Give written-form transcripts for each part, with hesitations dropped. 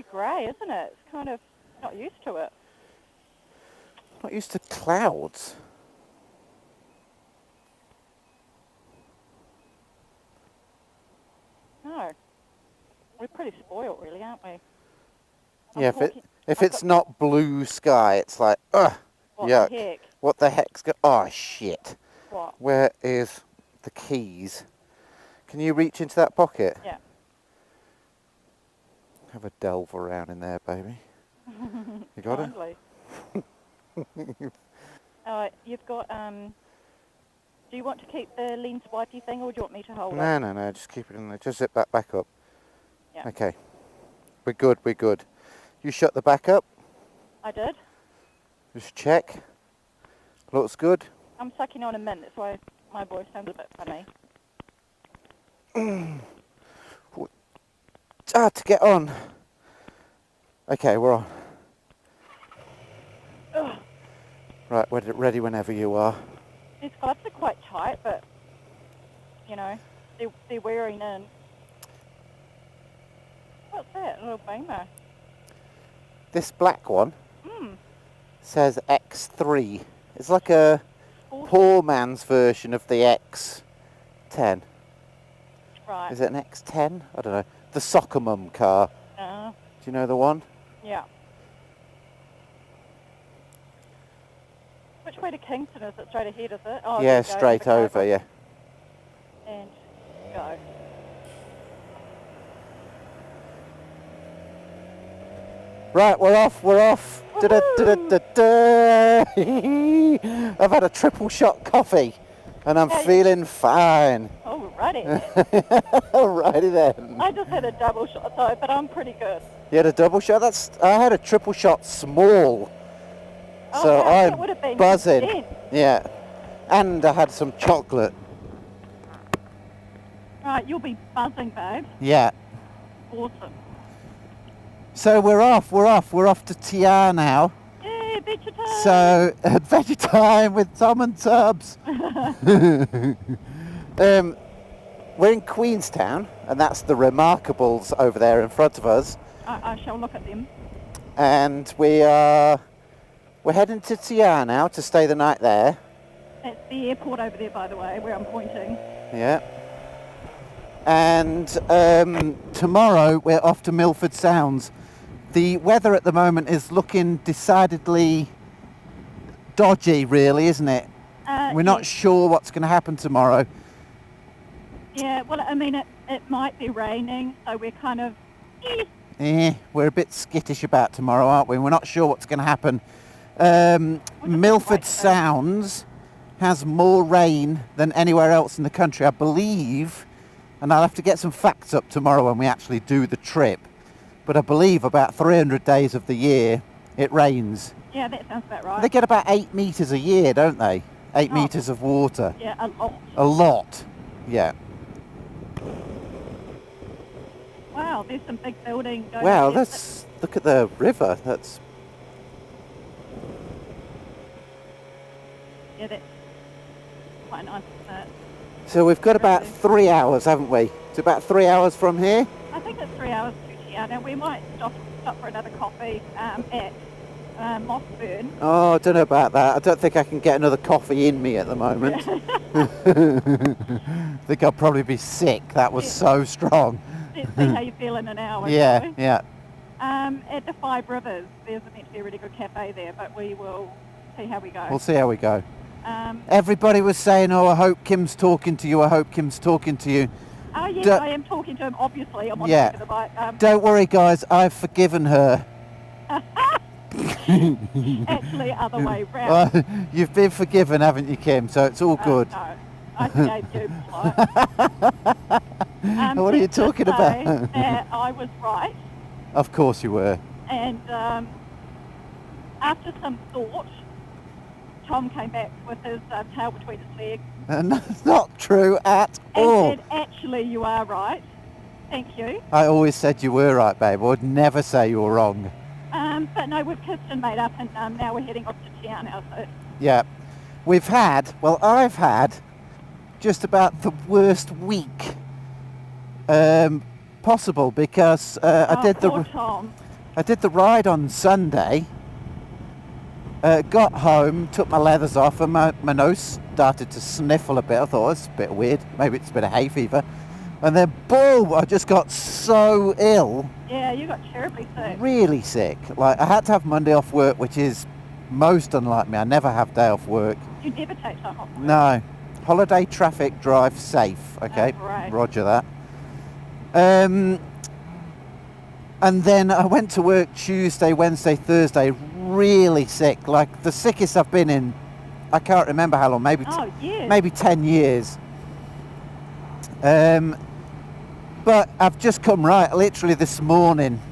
very grey, isn't it? It's kind of not used to it. Not used to clouds. No. We're pretty spoiled, really, aren't we? Yeah, if it's not blue sky, it's like, ugh, yuck. What the heck? What the heck's oh, shit. What? Where is the keys? Can you reach into that pocket? Yeah. Have a delve around in there, baby. You got it? You've got, do you want to keep the lens wipey thing, or do you want me to hold it? No, just keep it in there. Just zip that back up. Yeah. Okay. We're good. You shut the back up. I did. Just check. Looks good. I'm sucking on a mint, that's why my voice sounds a bit funny. To get on. Okay, we're on. Ugh. Right, we're ready whenever you are. These gloves are quite tight, but, you know, they're wearing in. What's that? A little beamer. This black one says X3. It's like a poor man's version of the X10. Right. Is it an X10? I don't know. The soccer mum car. Do you know the one? Yeah. Which way to Kingston? Is it straight ahead, is it? Oh, yeah, straight over, yeah. And go. Right, we're off. Da-da-da-da-da. I've had a triple shot coffee and I'm feeling fine. Alrighty. Alrighty then. I just had a double shot though, but I'm pretty good. You had a double shot? I had a triple shot small. So I'm buzzing. 10. Yeah. And I had some chocolate. Right, you'll be buzzing, babe. Yeah. Awesome. So we're off to Tia now. Yay, adventure time! So, adventure time with Tom and Tubbs. We're in Queenstown, and that's the Remarkables over there in front of us. I shall look at them. And we're heading to Tia now to stay the night there. That's the airport over there, by the way, where I'm pointing. Yeah. And tomorrow we're off to Milford Sounds. The weather at the moment is looking decidedly dodgy, really, isn't it? We're not sure what's going to happen tomorrow. Yeah, well, I mean, it might be raining, so we're kind of... we're a bit skittish about tomorrow, aren't we? We're not sure what's going to happen. Milford Sounds has more rain than anywhere else in the country, I believe, and I'll have to get some facts up tomorrow when we actually do the trip, but I believe about 300 days of the year it rains. Yeah, that sounds about right. They get about 8 metres a year, don't they? 8 metres of water. Yeah, a lot. A lot, yeah. Wow, there's some big building going on. Wow, look at the river. Yeah, that's quite nice, isn't it? So we've got about 3 hours, haven't we? It's about 3 hours from here? I think it's 3 hours to Tia. Now, we might stop for another coffee at Mossburn. Oh, I don't know about that. I don't think I can get another coffee in me at the moment. I think I'll probably be sick. That was so strong. Let's see how you feel in an hour. Yeah, yeah. At the Five Rivers, there's meant to be a really good cafe there, but we will see how we go. We'll see how we go. Everybody was saying, oh, I hope Kim's talking to you. I hope Kim's talking to you. Oh, yes, I am talking to him, obviously. I'm on the back of the bike. Don't worry, guys. I've forgiven her. Actually, other way round. Well, you've been forgiven, haven't you, Kim? So it's all good. No, I forgave you. What are you talking about? I was right. Of course you were. And after some thought, Tom came back with his tail between his legs. That's not true at all. And said, actually, you are right. Thank you. I always said you were right, babe. I would never say you were wrong. But no, we've kissed and made up, and now we're heading off to Tia now. So. Yeah. I've had just about the worst week possible because I did poor Tom. I did the ride on Sunday. Got home, took my leathers off, and my nose started to sniffle a bit. I thought, it's a bit weird. Maybe it's a bit of hay fever. And then, boom! I just got so ill. Yeah, you got terribly sick. Really sick. Like, I had to have Monday off work, which is most unlike me. I never have day off work. You never take time off work. No. Holiday traffic, drive safe. Okay, right. Roger that. And then I went to work Tuesday, Wednesday, Thursday, really sick. Like the sickest I've been in, I can't remember how long, maybe 10 years. But I've just come right, literally this morning.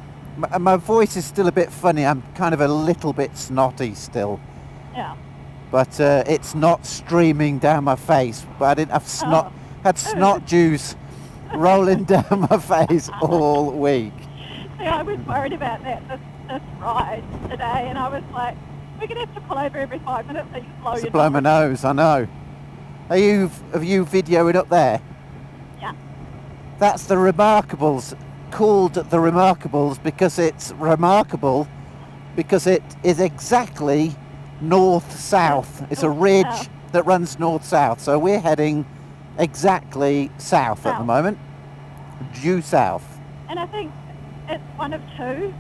My voice is still a bit funny. I'm kind of a little bit snotty still. Yeah. But it's not streaming down my face. But I didn't have snot. Had snot juice rolling down my face all week. See, I was worried about that this ride today, and I was like, we're going to have to pull over every 5 minutes so you blow your blow my nose, I know. Have you videoing up there? Yeah. That's the Remarkables, called the Remarkables because it's remarkable because it is exactly north-south. It's a ridge that runs north-south, so we're heading exactly south at the moment, due south. And I think it's one of two.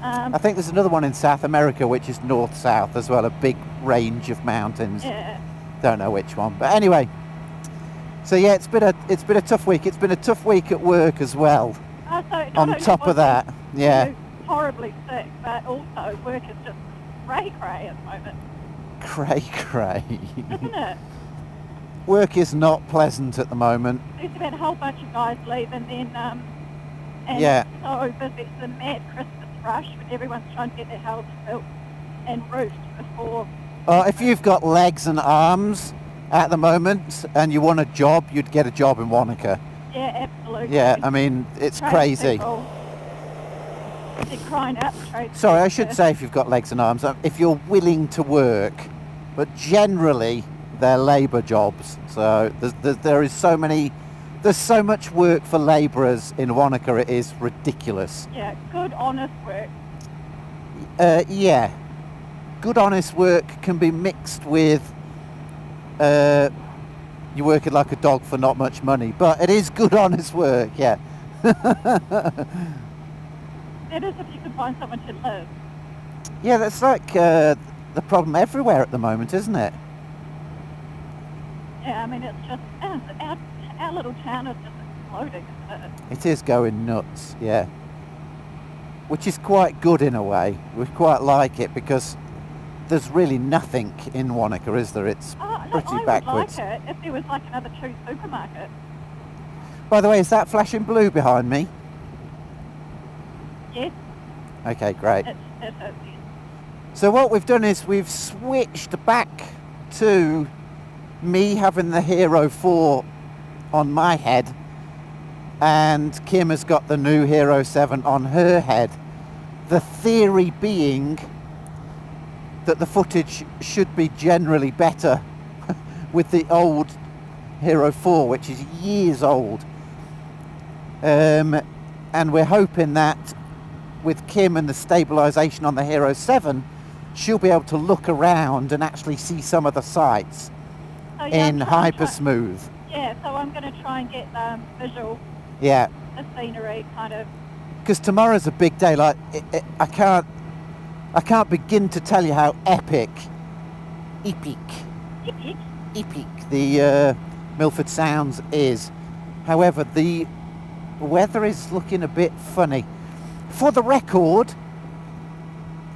I think there's another one in South America which is north-south as well, a big range of mountains. Yeah. Don't know which one, but anyway. So yeah, it's been a tough week. It's been a tough week at work as well. So on top of that, yeah. Horribly sick, but also work is just cray at the moment. Cray. Isn't it? Work is not pleasant at the moment. There's about a whole bunch of guys leave, and then yeah. It's so busy. It's the mad Christmas rush when everyone's trying to get their houses built and roofed before. If you've got legs and arms at the moment and you want a job, you'd get a job in Wanaka. Yeah, absolutely. Yeah, I mean, it's crazy. People, they're crying out for trade. Sorry, I should say if you've got legs and arms, if you're willing to work, but generally they're labour jobs. So there's so much work for labourers in Wanaka, it is ridiculous. Yeah, good, honest work. Yeah. Good, honest work can be mixed with you working like a dog for not much money, but it is good, honest work, yeah. That is if you can find someone to live. Yeah, that's like the problem everywhere at the moment, isn't it? Yeah, I mean, it's just, our little town is just exploding, isn't it? It is going nuts, yeah. Which is quite good in a way. We quite like it because there's really nothing in Wanaka, is there? It's pretty backwards. I would like it if there was like another true supermarket. By the way, is that flashing blue behind me? Yes. Okay, great. It is, yes. So what we've done is we've switched back to me having the Hero 4 on my head, and Kim has got the new Hero 7 on her head. The theory being that the footage should be generally better with the old Hero 4, which is years old. And we're hoping that with Kim and the stabilisation on the Hero 7, she'll be able to look around and actually see some of the sights in hyper smooth. Yeah, so I'm going to try and get visual, the scenery kind of. Because tomorrow's a big day. Like I can't begin to tell you how epic the Milford Sounds is. However, the weather is looking a bit funny. For the record,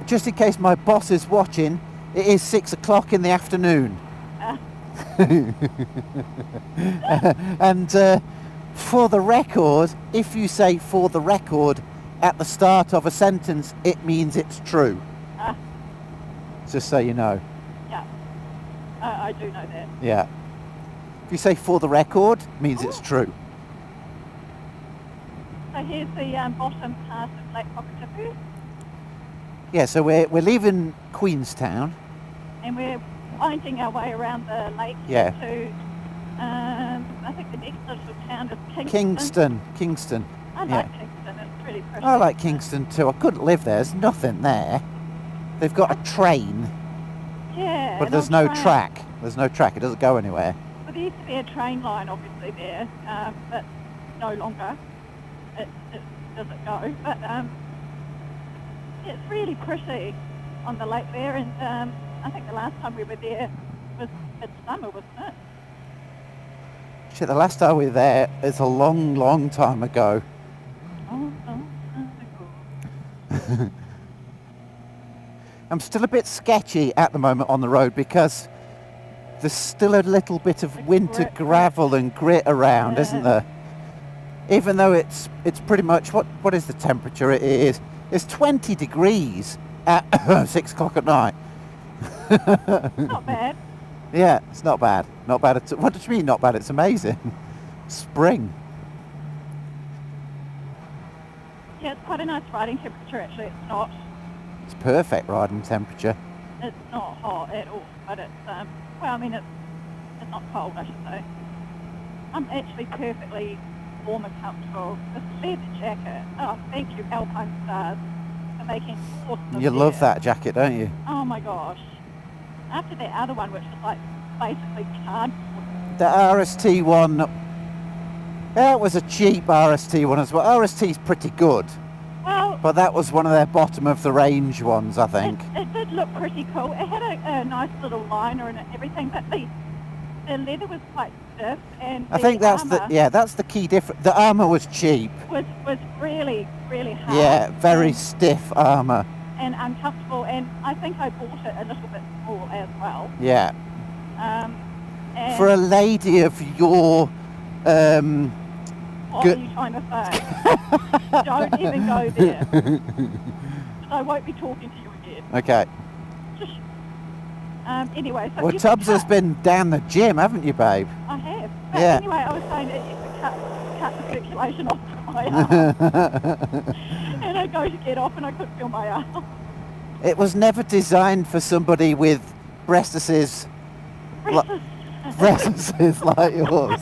just in case my boss is watching, it is 6 o'clock in the afternoon. And for the record, if you say for the record at the start of a sentence, it means it's true. Just so you know. Yeah, I do know that. Yeah. If you say for the record, it means it's true. So here's the bottom part of Lake Cockatoo. Yeah, so we're leaving Queenstown. And we're winding our way around the lake to, I think the next little town is Kingston. Kingston. I like Kingston, it's pretty really pretty. I like Kingston too. I couldn't live there. There's nothing there. They've got a train, Yeah. but an there's old no train. track. There's no track. It doesn't go anywhere. Well, there used to be a train line, obviously, there, but no longer. It doesn't go. But it's really pretty on the lake there, and I think the last time we were there was midsummer, wasn't it? Shit, the last time we were there is a long, long time ago. Oh. I'm still a bit sketchy at the moment on the road because there's still a little bit of winter grit. gravel and grit around, isn't there? Even though it's pretty much, what is the temperature? It's 20 degrees at 6 o'clock at night. Not bad. Yeah, it's not bad. Not bad at all. What do you mean not bad? It's amazing. Spring. Yeah, it's quite a nice riding temperature, actually. It's perfect riding temperature. It's not hot at all, but it's, well, I mean, it's not cold, I should say. I'm actually perfectly warm and comfortable. This leather jacket, oh, thank you, Alpine Stars, for making awesome. You love that jacket, don't you? Oh my gosh. After that other one, which was like basically cardboard. The RST one, that was a cheap RST one as well. RST's pretty good, Well, but that was one of their bottom of the range ones, I think. it did look pretty cool. It had a nice little liner and everything, but the leather was quite stiff, and I think that's armour that's the key difference. The armour was cheap. was really, really hard. Yeah, very stiff armour. and uncomfortable, and I think I bought it a little bit small as well. Yeah. And For a lady of your what are you trying to say? Don't even go there. 'Cause I won't be talking to you again. Okay. Just, anyway, so Well, you Tubbs could has cut- been down the gym, haven't you, babe? I have. But Yeah. anyway, I was saying that you could cut the circulation off my arm. And I go to get off and I couldn't feel my arm. It was never designed for somebody with breastises breastises like yours.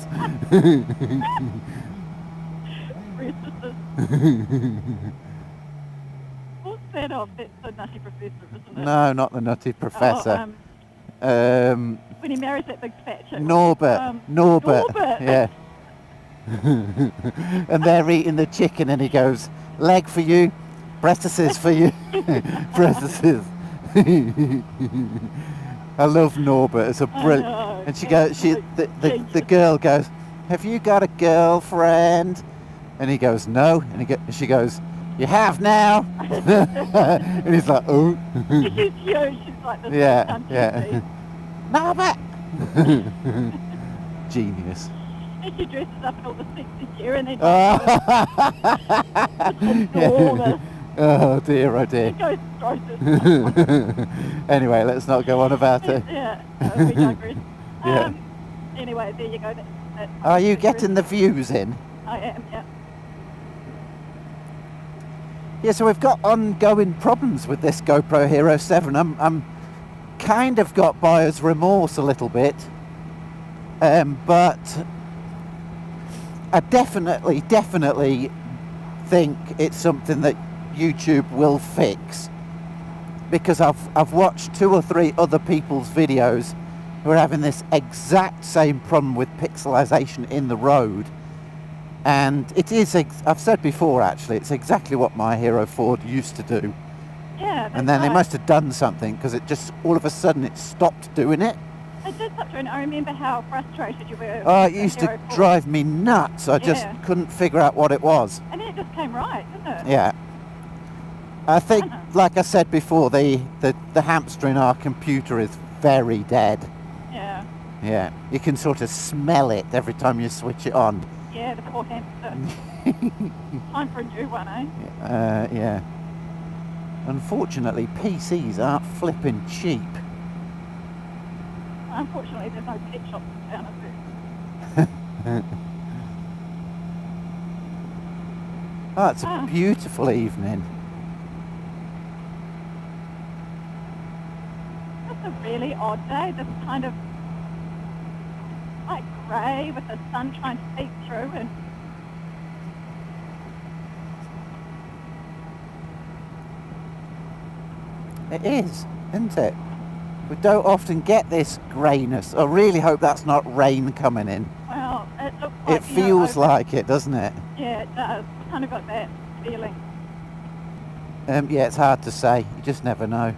What's that of? That's the Nutty Professor, isn't it? No, not the Nutty Professor. When he marries that big fat chick. Norbert. Norbert. Yeah. And they're eating the chicken and he goes, leg for you, breastises for you, breastises. I love Norbert. It's a brilliant. know, And she goes, the girl goes, have you got a girlfriend? And he goes, no. And she goes, you have now. And he's like, oh. She's huge. She's like this. Yeah. Norbert. Genius. And she dresses up in all the sexy gear and then Yeah. Oh dear, oh she dear. goes throws it. Anyway, let's not go on about it. Yeah, so we digress. Yeah. Anyway, there you go. That's Are you getting the views in? I am, yeah. Yeah, so we've got ongoing problems with this GoPro Hero 7. I'm kind of got buyer's remorse a little bit, but I definitely think it's something that YouTube will fix, because I've watched 2 or 3 other people's videos who are having this exact same problem with pixelization in the road. And it is, I've said before actually, it's exactly what my Hero 4 used to do. Yeah, And then they right. must have done something, because it just, all of a sudden it stopped doing it. It did something, and I remember how frustrated you were. Oh, with it the used to Hero 4. drive me nuts. I just Yeah. couldn't figure out what it was. And then it just came right, didn't it? Yeah. I think, like I said before, the hamster in our computer is very dead. Yeah. Yeah. You can sort of smell it every time you switch it on. Yeah, the poor hamster. Time for a new one, eh? Yeah. Unfortunately, PCs aren't flipping cheap. Unfortunately, there's no pet shops in town, is there? Oh, it's a beautiful evening. It's a really odd day. This kind of like grey with the sun trying to peek through, and It is, isn't it? We don't often get this greyness. I really hope that's not rain coming in. Well, it looks like... It feels like it, doesn't it? Yeah, it does. Kind of got that feeling. Yeah, it's hard to say. You just never know.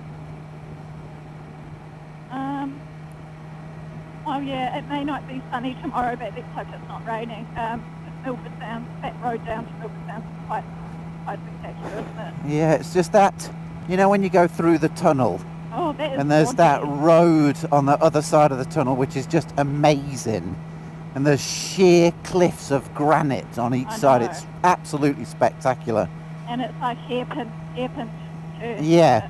Well, yeah, it may not be sunny tomorrow, but let's hope it's not raining. Milford Sound, that road down to Milford Sound is quite spectacular, isn't it? Yeah, it's just that, you know, when you go through the tunnel, Oh, that is and there's gorgeous. that road on the other side of the tunnel, which is just amazing. And there's sheer cliffs of granite on each side. know. It's absolutely spectacular. And it's like hairpin turns. Yeah.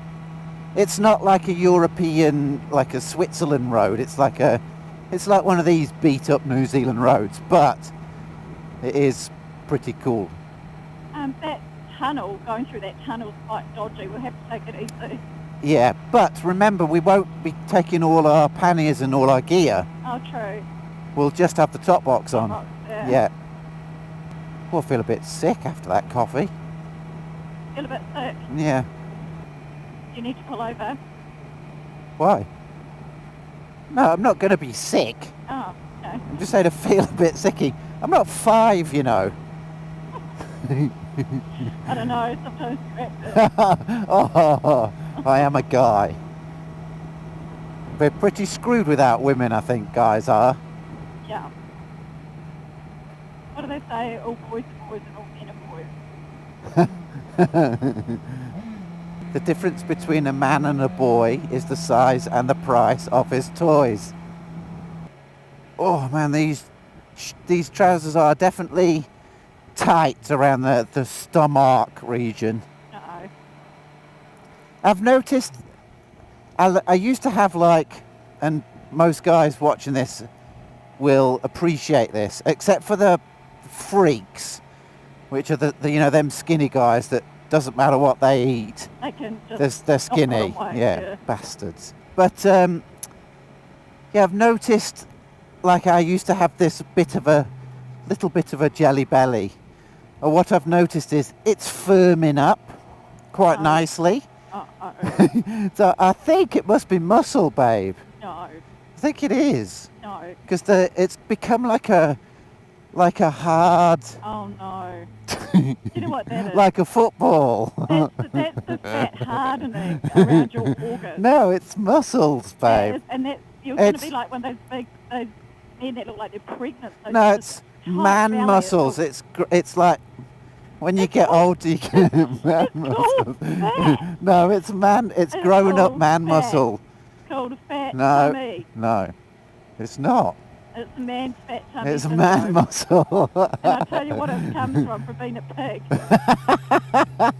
It's not like a European, like a Switzerland road. It's like one of these beat up New Zealand roads, but it is pretty cool. That tunnel, going through that tunnel is quite dodgy. We'll have to take it easy. Yeah, but remember, we won't be taking all our panniers and all our gear. Oh, true. We'll just have the top box on. Oh, Yeah. We'll feel a bit sick after that coffee. Feel a bit sick. Yeah. You need to pull over. Why? No, I'm not going to be sick. Oh, okay. I'm just saying I feel a bit sicky. I'm not 5, you know. I don't know, sometimes you're active. Oh, I am a guy. We're pretty screwed without women, I think, guys are. Yeah. What do they say? All boys are boys and all men are boys. The difference between a man and a boy is the size and the price of his toys. Oh man, these trousers are definitely tight around the stomach region. No. I've noticed, I used to have like, and most guys watching this will appreciate this, except for the freaks, which are the you know, them skinny guys that doesn't matter what they eat. They can just They're skinny, not put away, yeah, bastards. But yeah, I've noticed, like I used to have this little bit of a jelly belly. Or what I've noticed is it's firming up quite nicely. So I think it must be muscle, babe. No. I think it is. No. Because it's become like a hard, Oh no. You know what that is? like a football. That's the fat hardening around your organs. No, it's muscles, babe. You're going to It's- be like one of those men that look like they're pregnant. So No, just it's tight man belly. muscles. It's like when you get older, you get man It's muscles. called fat. No, it's man. It's It's grown up called man fat. muscle. It's called a fat No, tummy. no, it's not. It's a man's fat tummy. It's syndrome. man muscle. And I tell you what it comes from being a pig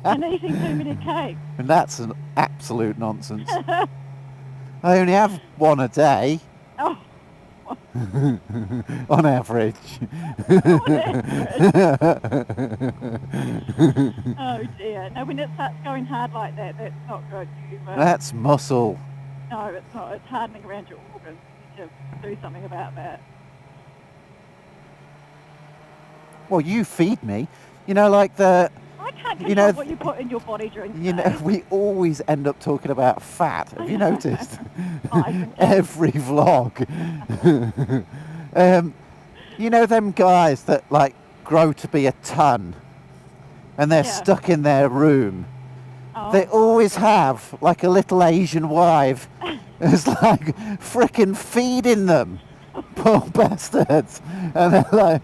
and eating too many cakes. And that's an absolute nonsense. I only have one a day, Oh, on average. oh dear. No, when it starts going hard like that, that's not good. That's muscle. No, it's not. It's hardening around your organs. You need to do something about that. Well, you feed me. You know, like I can't control You know, what you put in your body during the you day. know, we always end up talking about fat. Have you noticed? I can Every vlog. You know them guys that like grow to be a ton and they're Yeah. stuck in their room. Oh, They always have like a little Asian wife who's like frickin' feeding them. Poor bastards. And they're like,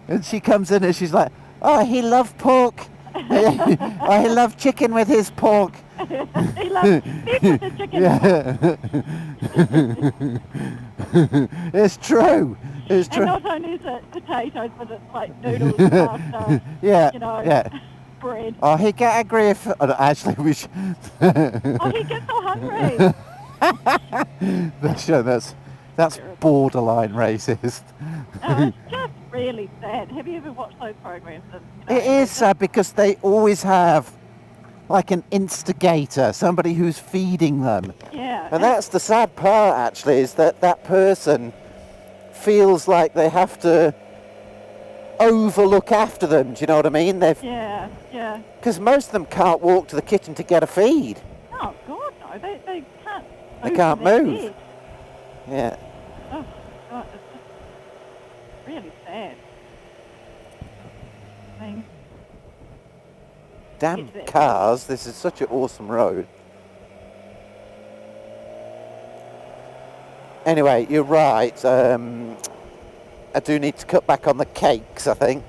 and she comes in and she's like, oh, he loves pork. Oh, he loves chicken with his pork. he loves beef with the chicken. Yeah. It's true. It's And true. not only is it potatoes, but it's like noodles, pasta, Yeah. you know, Yeah. bread. Oh, he get angry if actually we should. Oh, he gets so hungry. That's borderline racist. No, it's just really sad. Have you ever watched those programs? It is sad because they always have like an instigator, somebody who's feeding them. Yeah. And that's the sad part actually, is that that person feels like they have to overlook after them, do you know what I mean? Yeah, yeah. Because most of them can't walk to the kitchen to get a feed. No, though. They can't. They can't from their move. bed. Yeah. Oh God, it's just really sad. I mean, Damn It's it. cars, this is such an awesome road. Anyway, you're right. I do need to cut back on the cakes, I think.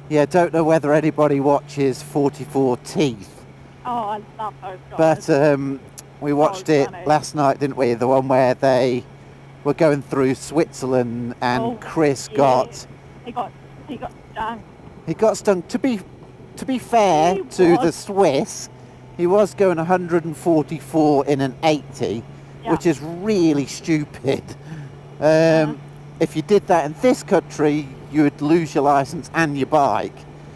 Yeah, don't know whether anybody watches 44 Teeth, oh, I love those guys. but we watched it funny. last night, didn't we? The one where they were going through Switzerland and Oh, Chris yeah. got He got stung. He got stung. To be fair He to the was. Swiss, he was going 144 in an 80, Yeah. which is really stupid. If you did that in this country, you would lose your license and your bike.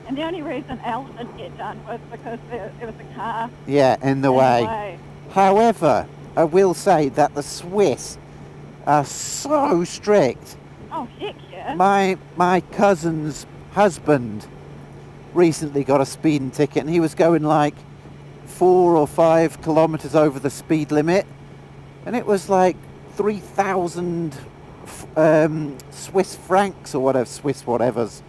And the only reason Al didn't get done was because there was a car Yeah, in the in way. However, I will say that the Swiss are so strict. Oh, heck yeah. My cousin's husband recently got a speeding ticket, and he was going like 4 or 5 kilometers over the speed limit, and it was like 3,000 Swiss francs or whatever, Swiss whatevers.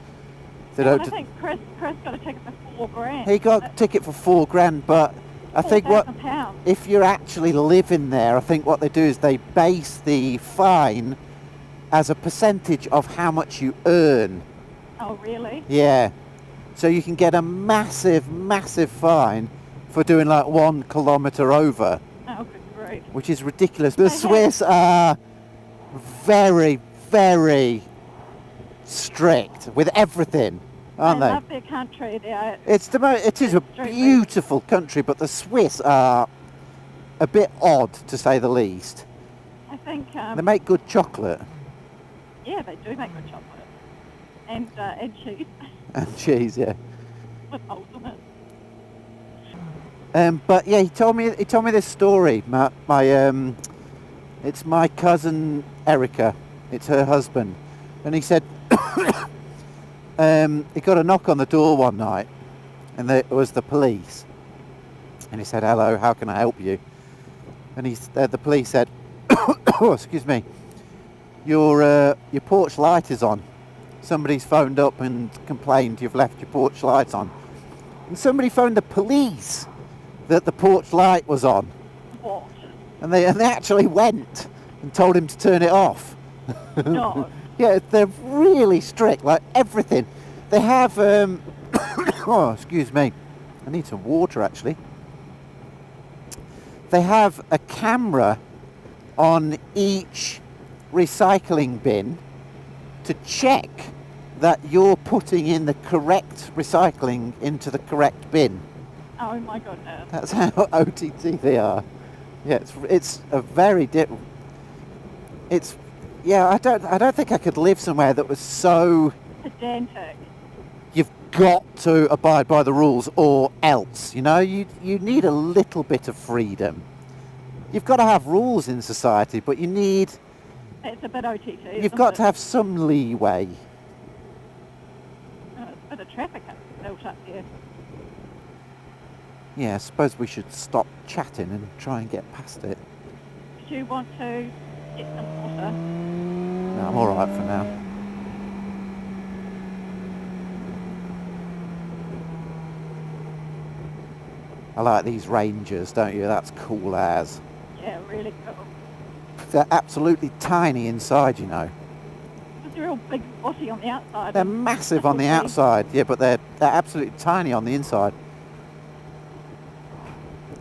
I think Chris got a ticket for $4,000. He got a ticket for $4,000, but I think £4,000. if you're actually living there, I think what they do is they base the fine as a percentage of how much you earn. Oh, really? Yeah. So you can get a massive, massive fine for doing like 1 kilometre over, Oh, good grief. which is ridiculous. The Swiss are very, very strict with everything, aren't They they? love their country. It is a Extremely. beautiful country, but the Swiss are a bit odd, to say the least. I think, They make good chocolate yeah, they do make good chocolate. And cheese and cheese, yeah. with holes in it. But yeah, he told me this story. It's my cousin Erica. It's her husband, and he said he got a knock on the door one night, and it was the police. And he said, "Hello, how can I help you?" And the police said, "Oh, excuse me, your porch light is on. Somebody's phoned up and complained you've left your porch light on." And somebody phoned the police that the porch light was on. What? And they actually went and told him to turn it off. No. Yeah, they're really strict, like everything. They have, oh, excuse me, I need some water actually. They have a camera on each recycling bin to check that you're putting in the correct recycling into the correct bin. Oh, my goodness. That's how OTT they are. Yeah, it's a very yeah, I don't think I could live somewhere that was so Pedantic. you've got to abide by the rules or else, you know, you need a little bit of freedom. You've got to have rules in society, but It's a bit OTT. you've got to have some leeway. There's a bit of traffic built up here. Yeah, I suppose we should stop chatting and try and get past it. Do you want to get some water? No, I'm alright for now. I like these Rangers, don't you? That's cool as. Yeah, really cool. They're absolutely tiny inside, you know. They're all big body on the outside. They're and massive on the little outside, yeah, but they're absolutely tiny on the inside.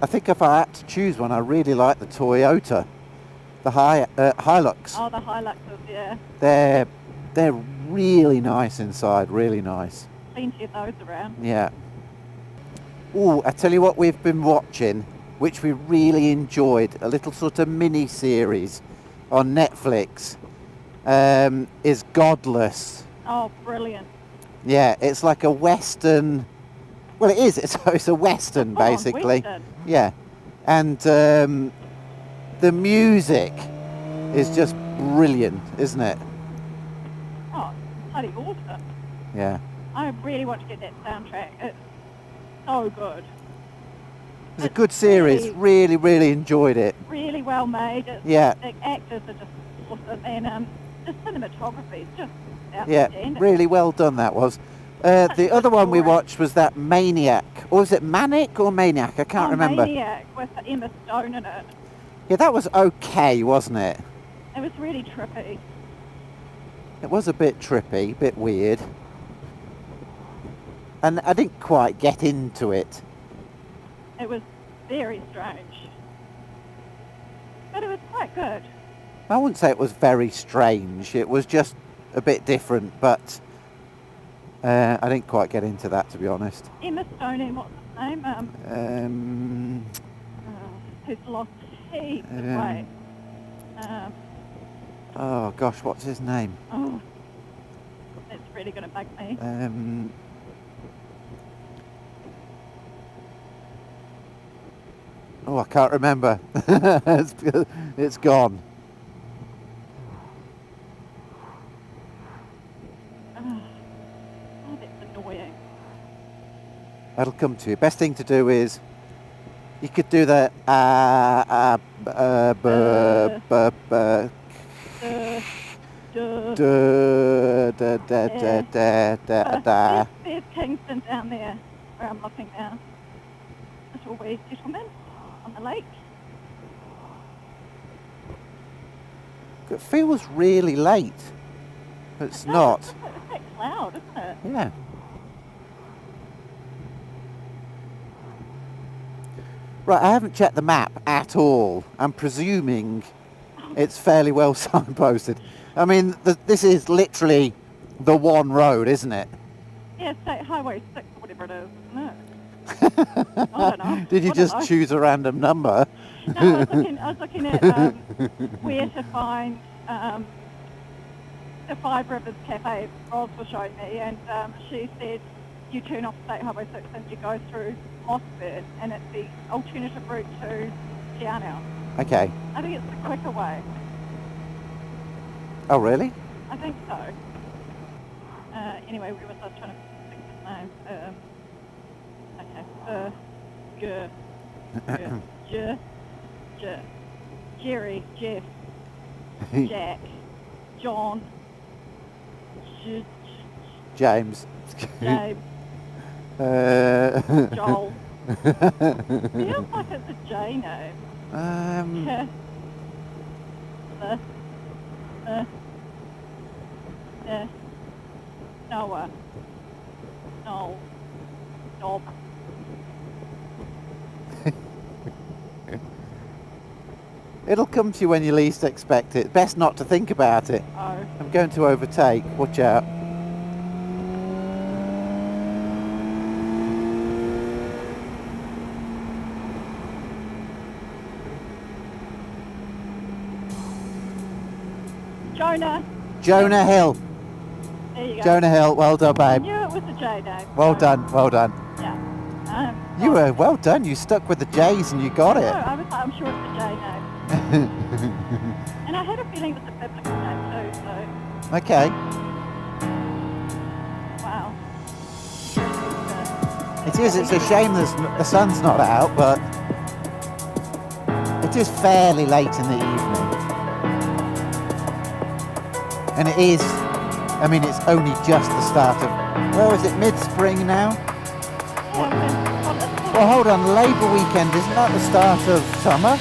I think if I had to choose one, I really like the Toyota, the Hilux. Oh, the Hiluxes, yeah. They're really nice inside, really nice. Plenty of those around. Yeah. Oh, I tell you what we've been watching, which we really enjoyed, a little sort of mini series on Netflix, is Godless. Oh, brilliant. Yeah, it's like a Western. Well, it is. It's a Western, Full-on basically. Western. Yeah, and the music is just brilliant, isn't it? Oh, bloody awesome. Yeah. I really want to get that soundtrack. so good. It was a good series. Really, really enjoyed it. Really well made. Yeah. The actors are just awesome, and the cinematography is just Yeah, outstanding. really well done that was. The other one we watched was that Maniac. Or was it Manic or Maniac? I can't remember. Maniac with Emma Stone in it. Yeah, that was okay, wasn't it? It was really trippy. It was a bit trippy, a bit weird. And I didn't quite get into it. It was very strange. But it was quite good. I wouldn't say it was very strange. It was just a bit different, but I didn't quite get into that, to be honest. Emma Stone and what's his name? Who's lost heaps of weight. Oh gosh, what's his name? Oh, that's really going to bug me. Oh, I can't remember. It's gone. Oh, that's annoying. That'll come to you. Best thing to do is you could do the There's Kingston down there, where I'm looking now. Little wee settlement on the lake. It feels really late. It's not. It's a bit cloud, isn't it? Yeah. Right, I haven't checked the map at all. I'm presuming it's fairly well signposted. I mean, this is literally the one road, isn't it? Yeah, State Highway 6 or whatever it is, isn't it? I don't know. Did you just choose a random number? No, I was looking at where to find the Five Rivers Cafe Roz was showing me, and she said you turn off State Highway 6 and you go through Milford, and it's the alternative route to Giano. Okay. I think it's the quicker way. Oh, really? I think so. Anyway, we were trying to think his name. Jerry, Jeff, Jack, John, James. James, Joel. Feels like it's a J name. Noah. No. Nob. It'll come to you when you least expect it. Best not to think about it. Oh. I'm going to overtake. Watch out. Jonah Hill. There you go. Jonah Hill. Well done, I babe. knew it was a J name. Well done. Well done. Yeah. You were well done. You stuck with the J's and you got No, it. I was like, I'm sure it's a J name. And I had a feeling it was a biblical name too, so. Okay. Wow. It is. It's a shame the sun's not out, but it is fairly late in the evening. And it is, I mean, it's only just the start of, well, is it mid-spring now? Yeah, Well, hold on, Labour weekend, isn't that the start of summer?